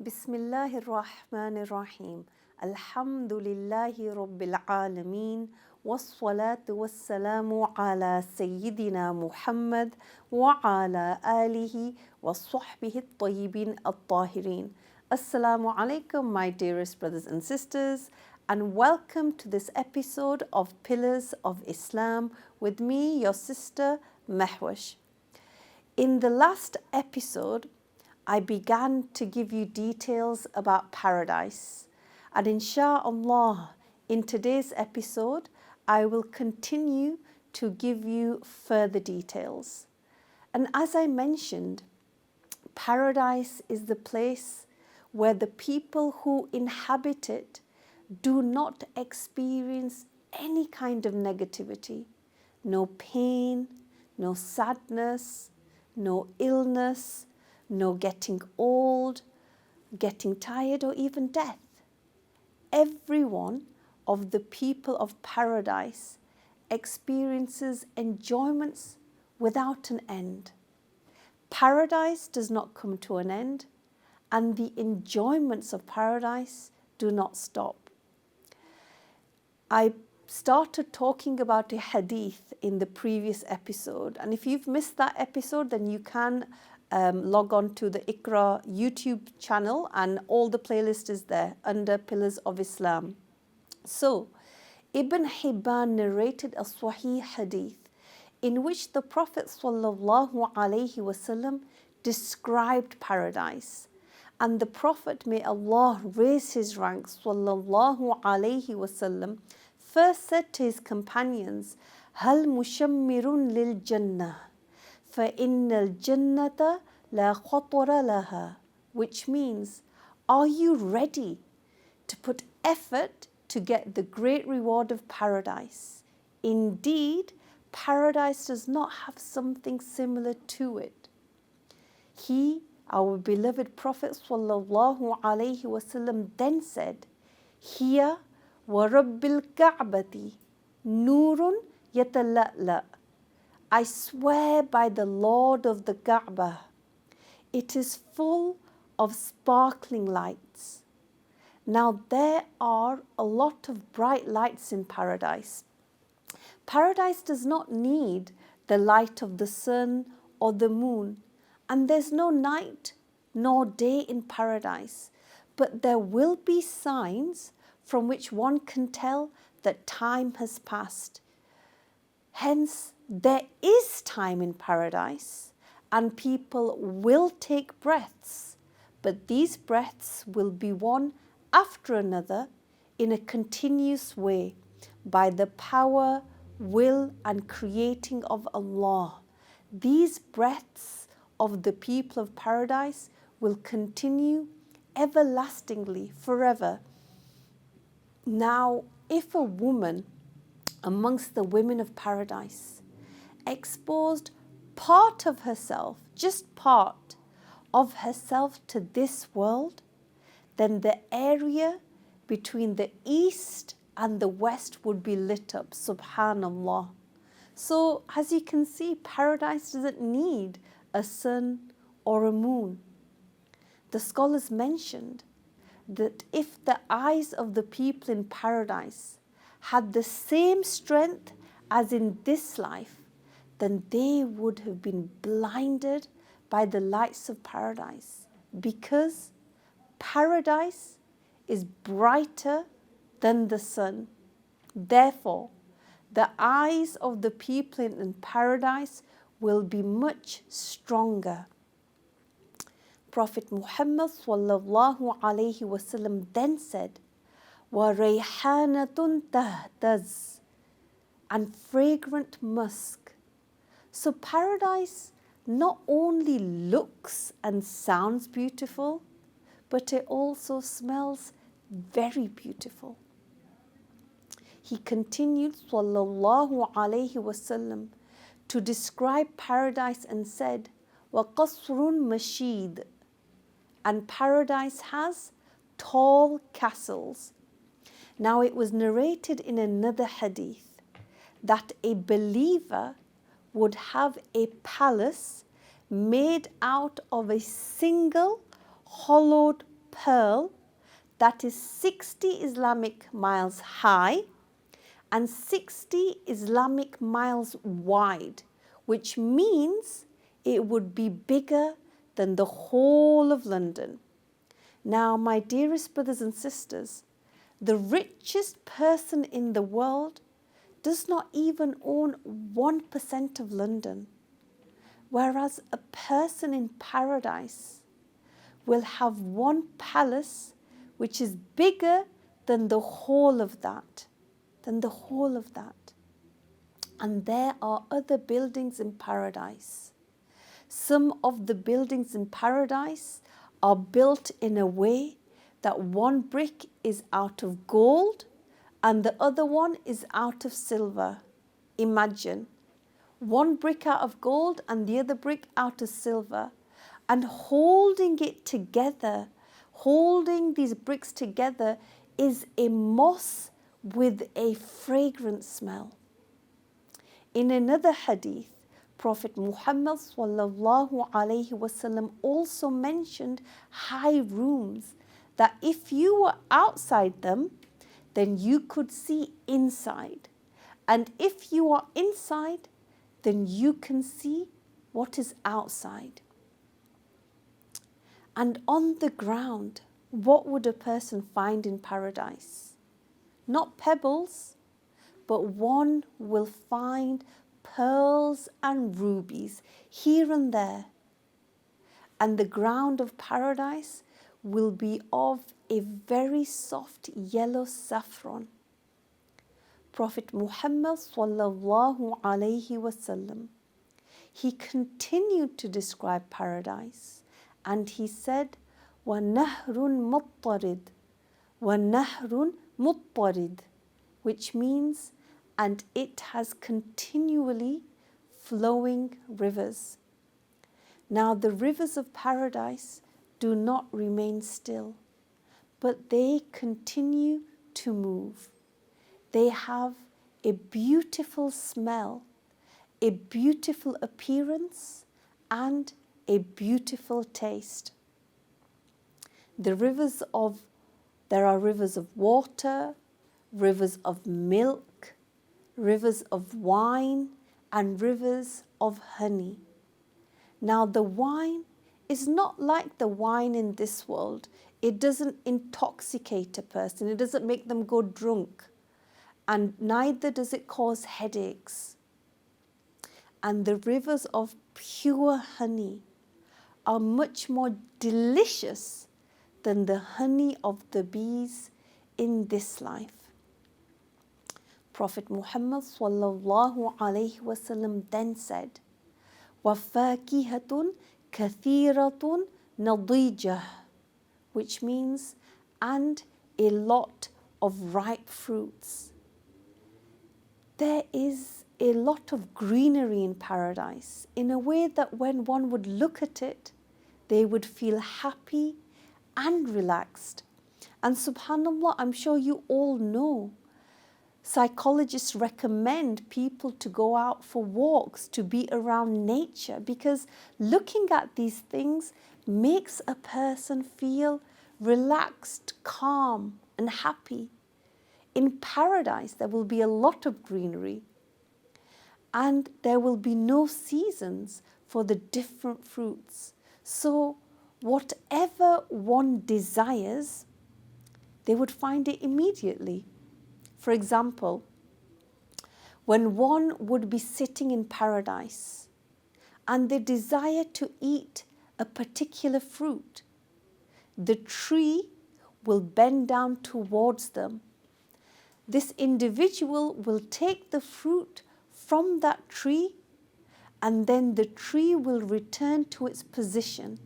Bismillahir Rahmanir Rahim. Alhamdulillahi Rabbil Alameen. Wassalatu wassalamu ala Sayyidina Muhammad wa ala alihi wa sahbihi at-tayyibin at-tahirin. Assalamu alaikum, my dearest brothers and sisters, and welcome to this episode of Pillars of Islam with me, your sister Mahwash. In the last episode, I began to give you details about paradise. And insha'Allah, in today's episode, I will continue to give you further details. And as I mentioned, paradise is the place where the people who inhabit it do not experience any kind of negativity. No pain, no sadness, no illness, no getting old, getting tired, or even death. Every one of the people of paradise experiences enjoyments without an end. Paradise does not come to an end, and the enjoyments of paradise do not stop. I started talking about a hadith in the previous episode, and if you've missed that episode, then you can log on to the Iqra YouTube channel, and all the playlist is there under Pillars of Islam. So, Ibn Hibban narrated a Sahih hadith in which the Prophet ﷺ described paradise. And the Prophet, may Allah raise his ranks, ﷺ, first said to his companions, Hal mushammirun lil jannah, فَإِنَّ الْجَنَّةَ لَا خَطْرَ لَهَا, which means, are you ready to put effort to get the great reward of paradise? Indeed, paradise does not have something similar to it. He, our beloved Prophet ﷺ, then said, Hiya wa Rabbil Ka'bati nurun yatala'la. I swear by the Lord of the Kaaba, it is full of sparkling lights. Now there are a lot of bright lights in paradise. Paradise does not need the light of the sun or the moon, and there's no night nor day in paradise, but there will be signs from which one can tell that time has passed. Hence, there is time in paradise, and people will take breaths, but these breaths will be one after another in a continuous way by the power, will, and creating of Allah. These breaths of the people of paradise will continue everlastingly, forever. Now, if a woman amongst the women of paradise exposed part of herself, just part of herself to this world, then the area between the east and the west would be lit up, subhanallah. So as you can see, paradise doesn't need a sun or a moon. The scholars mentioned that if the eyes of the people in paradise had the same strength as in this life, then they would have been blinded by the lights of paradise, because paradise is brighter than the sun. Therefore, the eyes of the people in paradise will be much stronger. Prophet Muhammad ﷺ then said, وَرَيْحَانَةٌ تَهْتَزُّ, and fragrant musk. So paradise not only looks and sounds beautiful, but it also smells very beautiful. He continued ﷺ to describe paradise and said, وَقَصْرٌ مَشِيدٌ, and paradise has tall castles. Now it was narrated in another hadith that a believer would have a palace made out of a single hollowed pearl that is 60 Islamic miles high and 60 Islamic miles wide, which means it would be bigger than the whole of London. Now, my dearest brothers and sisters, the richest person in the world does not even own 1% of London, whereas a person in paradise will have one palace which is bigger than the whole of that, And there are other buildings in paradise. Some of the buildings in paradise are built in a way that one brick is out of gold and the other one is out of silver. Imagine one brick out of gold and the other brick out of silver, and holding it together, holding these bricks together, is a moss with a fragrant smell. In another hadith, Prophet Muhammad sallallahu alaihi wasallam also mentioned high rooms that if you were outside them, then you could see inside. And if you are inside, then you can see what is outside. And on the ground, what would a person find in paradise? Not pebbles, but one will find pearls and rubies here and there. And the ground of paradise will be of a very soft yellow saffron. Prophet Muhammad sallallahu alaihi wasallam, he continued to describe paradise, and he said, وَنَهْرٌ مُطَّرِدٌ وَنَهْرٌ مُطَّرِدٌ, which means, and it has continually flowing rivers. Now the rivers of paradise do not remain still, but they continue to move. They have a beautiful smell, a beautiful appearance, and a beautiful taste. There are rivers of water, rivers of milk, rivers of wine, and rivers of honey. Now the wine is not like the wine in this world. It doesn't intoxicate a person. It doesn't make them go drunk. And neither does it cause headaches. And the rivers of pure honey are much more delicious than the honey of the bees in this life. Prophet Muhammad sallallahu alaihi wasallam then said, وَفَاكِهَةٌ كَثِيرَةٌ نَضِيجَةٌ, which means, and a lot of ripe fruits. There is a lot of greenery in paradise in a way that when one would look at it, they would feel happy and relaxed. And subhanAllah, I'm sure you all know, psychologists recommend people to go out for walks, to be around nature, because looking at these things makes a person feel relaxed, calm, and happy. In paradise, there will be a lot of greenery, and there will be no seasons for the different fruits. So whatever one desires, they would find it immediately. For example, when one would be sitting in paradise and they desire to eat a particular fruit, the tree will bend down towards them. This individual will take the fruit from that tree, and then the tree will return to its position,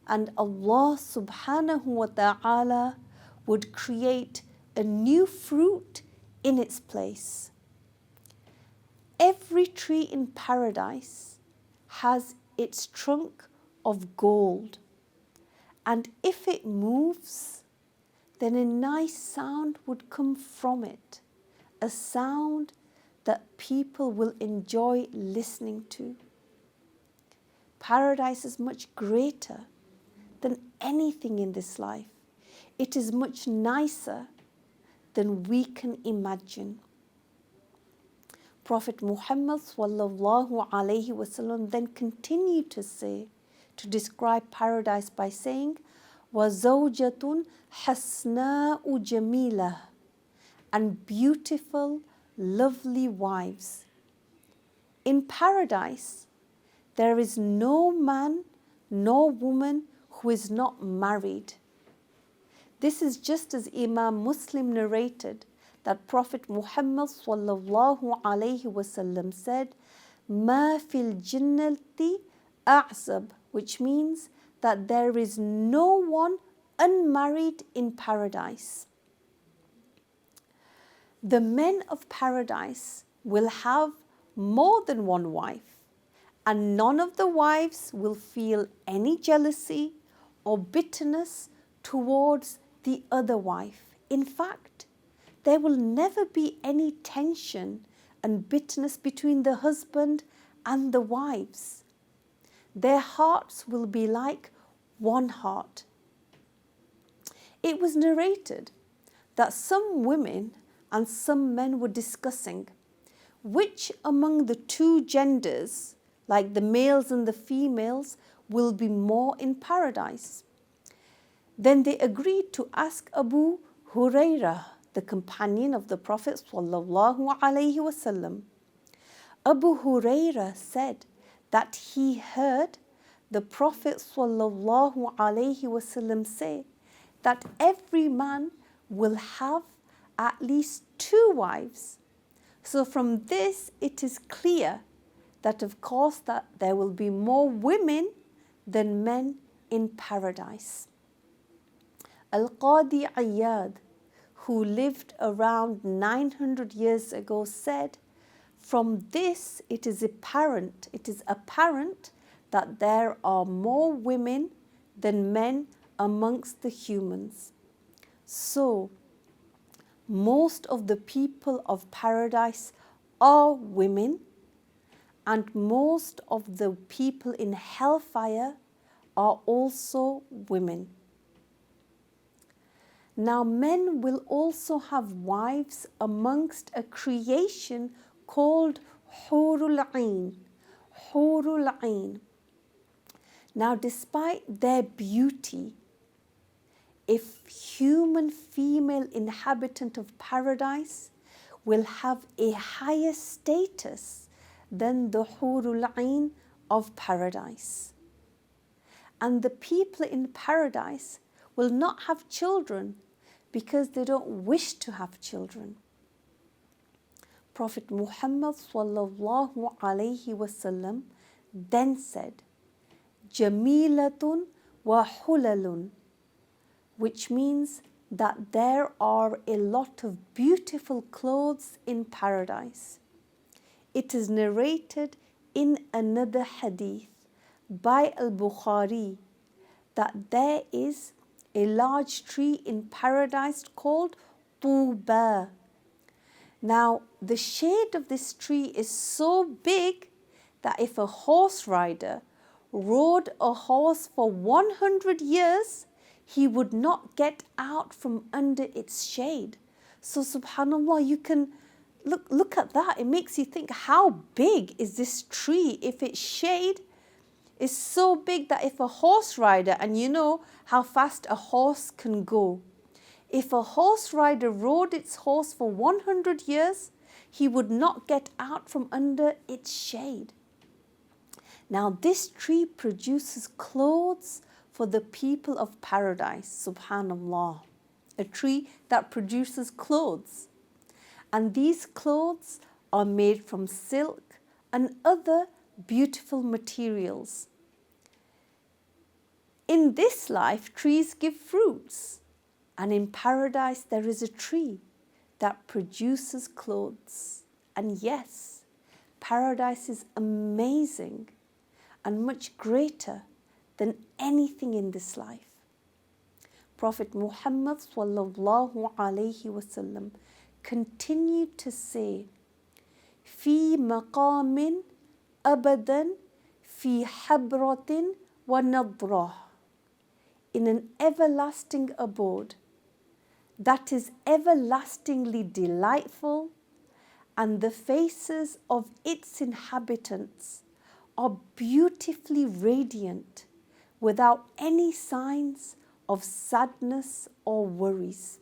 and Allah subhanahu wa ta'ala would create a new fruit in its place. Every tree in paradise has its trunk of gold, and if it moves, then a nice sound would come from it, a sound that people will enjoy listening to. Paradise is much greater than anything in this life. it is much nicer than we can imagine. Prophet Muhammad sallallahu alaihi wasallam then continued to describe paradise by saying, وَزَوْجَةٌ حَسْنَاءُ جَمِيلَةٌ, and beautiful, lovely wives. In paradise, there is no man nor woman who is not married. This is just as Imam Muslim narrated that Prophet Muhammad sallallahu alaihi wasallam said, "Ma fil jannati a'zab," which means that there is no one unmarried in paradise. The men of paradise will have more than one wife, and none of the wives will feel any jealousy or bitterness towards the other wife. In fact, there will never be any tension and bitterness between the husband and the wives. Their hearts will be like one heart. It was narrated that some women and some men were discussing which among the two genders, like the males and the females, will be more in paradise. Then they agreed to ask Abu Hurairah, the companion of the Prophet sallallahu alaihi wasallam. Abu Hurairah said that he heard the Prophet sallallahu alaihi wasallam say that every man will have at least 2 wives. So from this it is clear that of course that there will be more women than men in paradise. Al-Qadi Iyad, who lived around 900 years ago, said, from this it is apparent that there are more women than men amongst the humans. So, most of the people of paradise are women, and most of the people in hellfire are also women. Now, men will also have wives amongst a creation called Hurul Ain. Hurul Ain. Now, despite their beauty, if human female inhabitant of paradise will have a higher status than the Hurul Ain of paradise. And the people in paradise will not have children because they don't wish to have children. Prophet Muhammad sallallahu alaihi wasallam then said, Jamilatun wa hulalun, which means that there are a lot of beautiful clothes in paradise. It is narrated in another hadith by Al-Bukhari that there is a large tree in paradise called Tuba. Now, the shade of this tree is so big that if a horse rider rode a horse for 100 years, he would not get out from under its shade. So subhanAllah, you can look at that. It makes you think, how big is this tree if its shade is so big that if a horse rider, and you know how fast a horse can go, if a horse rider rode its horse for 100 years, he would not get out from under its shade. Now this tree produces clothes for the people of paradise, subhanallah. A tree that produces clothes. And these clothes are made from silk and other beautiful materials. In this life, trees give fruits. And in paradise, there is a tree that produces clothes. And yes, paradise is amazing and much greater than anything in this life. Prophet Muhammad sallallahu alaihi wasallam continued to say, "Fi maqamin abadan fi habratin wa nadrah," in an everlasting abode, that is everlastingly delightful, and the faces of its inhabitants are beautifully radiant, without any signs of sadness or worries.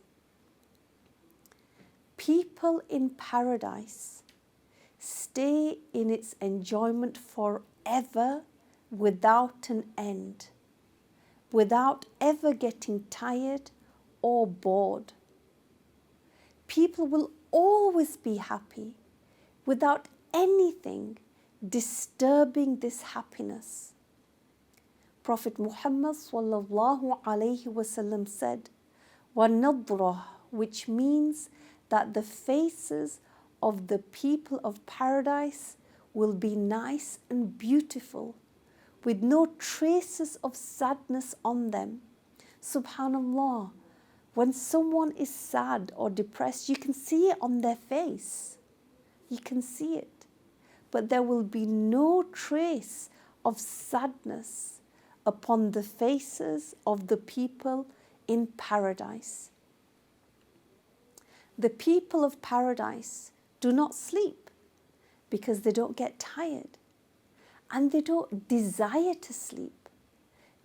People in paradise stay in its enjoyment forever without an end, without ever getting tired or bored. People will always be happy without anything disturbing this happiness. Prophet Muhammad sallallahu alaihi wasallam said, وَالنَّضْرَةُ, which means that the faces of the people of paradise will be nice and beautiful, with no traces of sadness on them. Subhanallah, when someone is sad or depressed, you can see it on their face. You can see it. But there will be no trace of sadness upon the faces of the people in paradise. The people of paradise do not sleep because they don't get tired, and they don't desire to sleep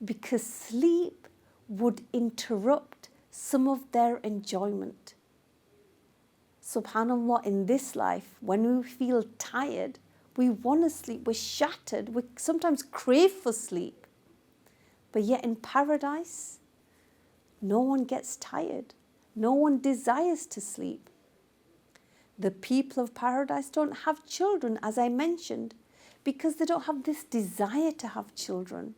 because sleep would interrupt some of their enjoyment. Subhanallah, in this life, when we feel tired, we want to sleep, we're shattered, we sometimes crave for sleep. But yet in paradise, no one gets tired. No one desires to sleep. The people of paradise don't have children, as I mentioned, because they don't have this desire to have children.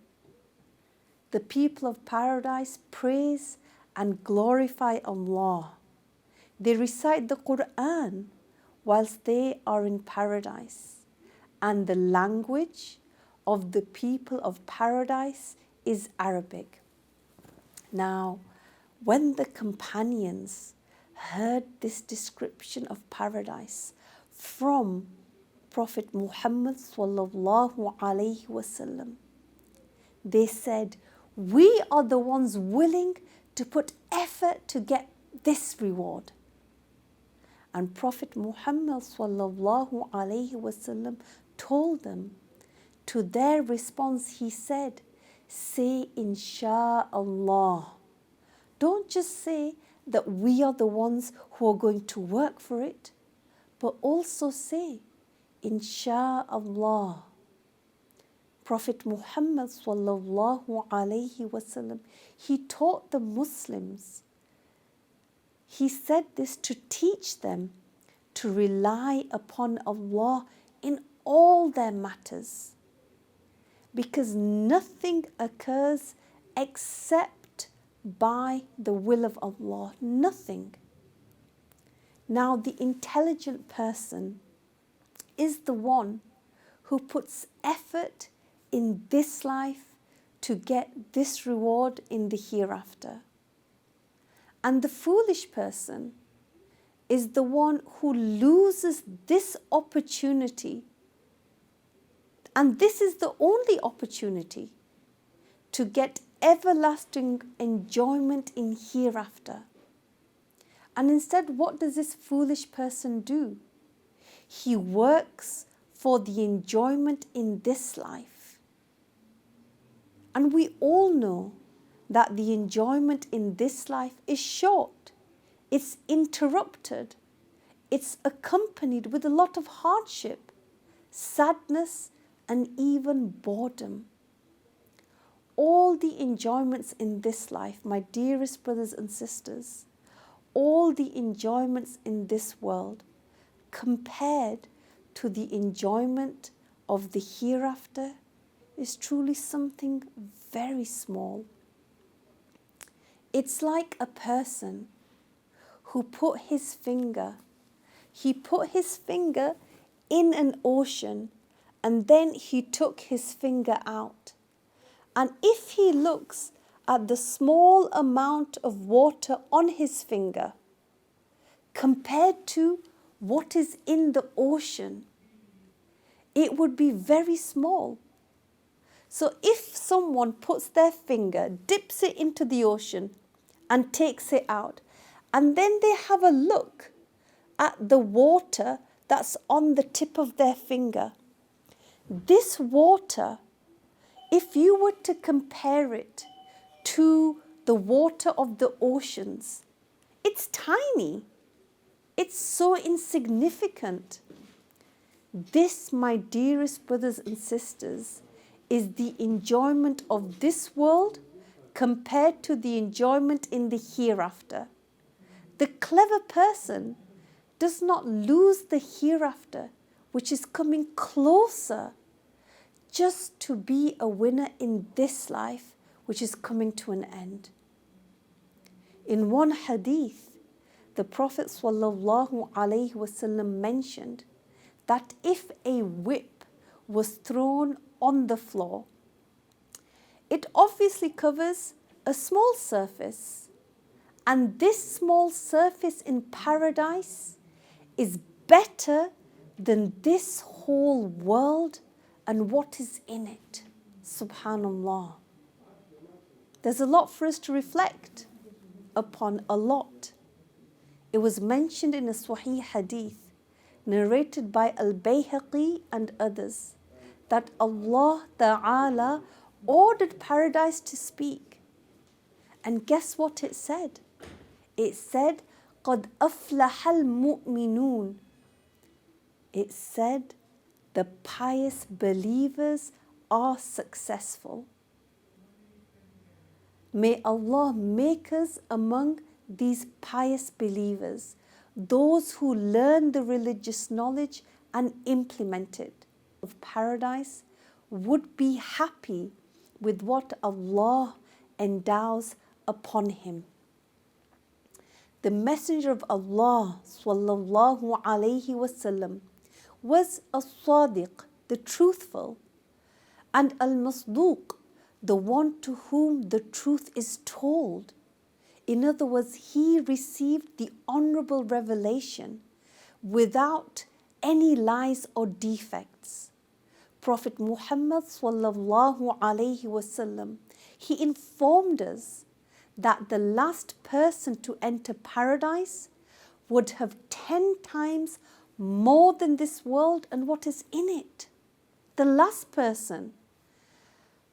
The people of paradise praise and glorify Allah. They recite the Quran whilst they are in paradise. And the language of the people of paradise is Arabic. Now, when the companions heard this description of paradise from Prophet Muhammad sallallahu alaihi wasallam, they said, we are the ones willing to put effort to get this reward. And Prophet Muhammad sallallahu alaihi wasallam told them, to their response he said, say insha'Allah. Don't just say that we are the ones who are going to work for it, but also say insha'Allah. Prophet Muhammad sallallahu alaihi wasallam, he taught the Muslims. He said this to teach them to rely upon Allah in all their matters, because nothing occurs except by the will of Allah. Nothing. Now, the intelligent person is the one who puts effort in this life to get this reward in the hereafter. And the foolish person is the one who loses this opportunity. And this is the only opportunity to get everlasting enjoyment in hereafter. And instead, what does this foolish person do? He works for the enjoyment in this life. And we all know that the enjoyment in this life is short. It's interrupted. It's accompanied with a lot of hardship, sadness, and even boredom. All the enjoyments in this life, my dearest brothers and sisters, all the enjoyments in this world, compared to the enjoyment of the hereafter, is truly something very small. It's like a person who put his finger in an ocean, and then he took his finger out. And if he looks at the small amount of water on his finger compared to what is in the ocean, it would be very small. So if someone puts their finger, dips it into the ocean and takes it out, And then they have a look at the water that's on the tip of their finger. This water, if you were to compare it to the water of the oceans, it's tiny. It's so insignificant. This, my dearest brothers and sisters, is the enjoyment of this world compared to the enjoyment in the hereafter. The clever person does not lose the hereafter, which is coming closer, just to be a winner in this life, which is coming to an end. In one hadith, the Prophet ﷺ mentioned that if a whip was thrown on the floor, it obviously covers a small surface, and this small surface in paradise is better than this whole world and what is in it. Subhanallah. There's a lot for us to reflect upon, a lot. It was mentioned in a Sahih hadith narrated by Al-Bayhaqi and others that Allah Ta'ala ordered paradise to speak. And guess what it said? It said, قَدْ أَفْلَحَ الْمُؤْمِنُونَ. It said, the pious believers are successful. May Allah make us among these pious believers, those who learn the religious knowledge and implement it. Of paradise would be happy with what Allah endows upon him. The Messenger of Allah sallallahu alaihi wasallam was as-sadiq, the truthful, and al-masduq, the one to whom the truth is told. In other words, he received the honorable revelation without any lies or defects. Prophet Muhammad sallallahu alaihi wasallam, he informed us that the last person to enter paradise would have 10 times more than this world and what is in it. The last person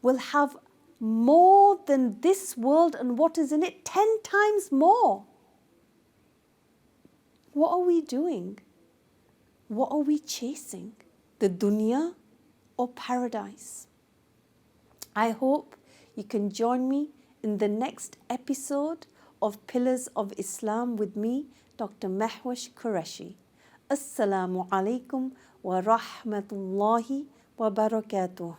will have more than this world and what is in it, 10 times more. What are we doing? What are we chasing? The dunya or paradise? I hope you can join me in the next episode of Pillars of Islam with me, Dr. Mahwash Qureshi. Assalamu alaikum wa rahmatullahi wa barakatuh.